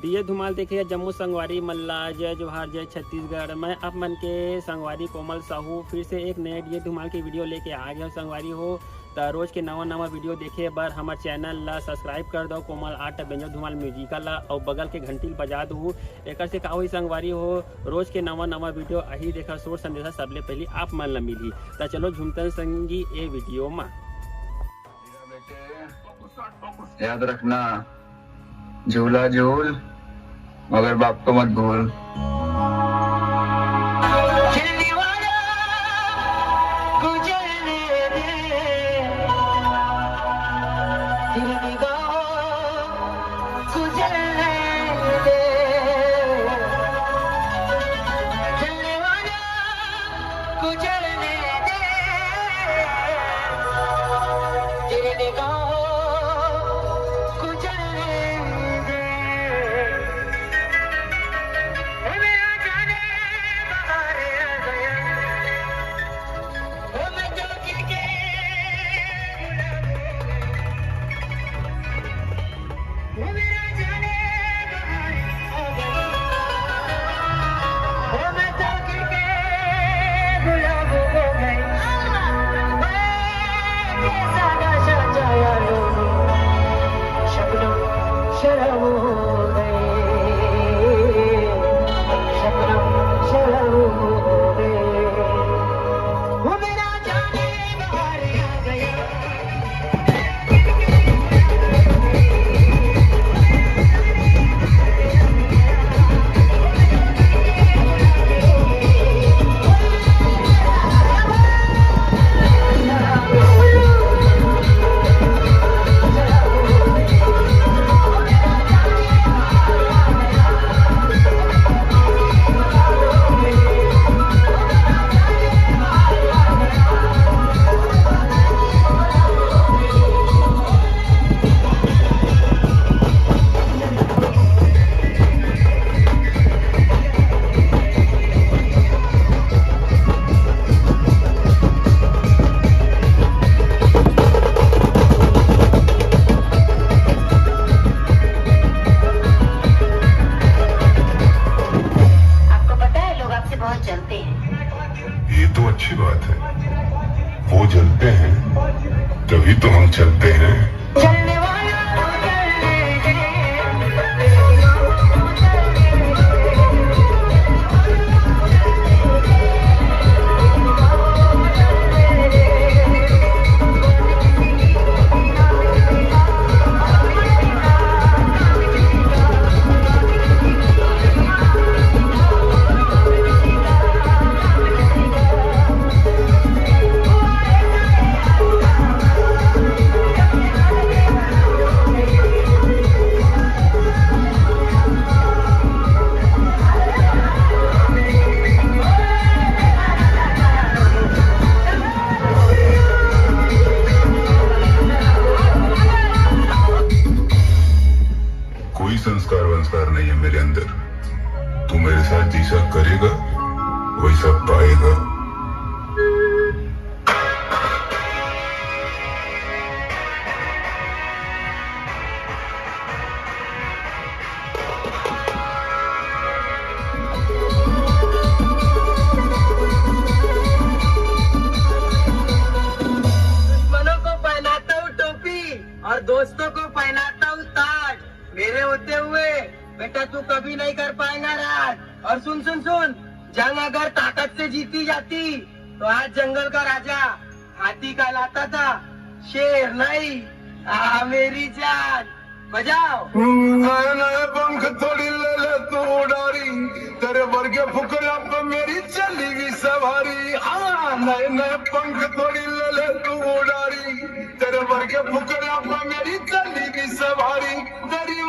दिए धुमाल देखिए जम्मू संगवारी मल्ला जय जोहार जय छत्तीसगढ़। मैं आप मन के संगवारी कोमल साहू फिर से एक नए दिए धुमाल की वीडियो लेके आ गया संगवारी हो। तो रोज के नवा वीडियो देखे बर हमारे चैनल ला सब्सक्राइब कर दो कोमल आर्ट बेंजो धुमाल म्यूजिकल ला और बगल के घंटी बजा दू। एक से का हुई संगवारी हो रोज के नवा वीडियो अही देखा सोर संदेशा सबले पहले आप मन ला मिली। तो चलो झुमतन संगी ए वीडियो में याद रखना झूला झूल मगर बाप को मत भूल। ये तो अच्छी बात है, वो जलते हैं तभी तो हम चलते हैं। कोई संस्कार वंस्कार नहीं है मेरे अंदर। तू मेरे साथ जैसा करेगा वैसा पाएगा। दुश्मनों को पहनाता हूँ टोपी और दोस्तों को पहनाता हूँ ताज। मेरे होते हुए बेटा तू कभी नहीं कर पाएगा राज। और सुन सुन सुन, जंग अगर ताकत से जीती जाती तो आज जंगल का राजा हाथी कहलाता था, शेर नहीं। मेरी जान बजाओ। नए नए पंख थोड़ी ले ले तू उड़ारी, तेरे वर्गे फुकरा पे मेरी चलेगी सवारी। हाँ नए नए पंख थोड़ी ले ले तू उड़ारी, तेरे वर्गे फुकरा पे मेरी चलेगी सवारी। तेरी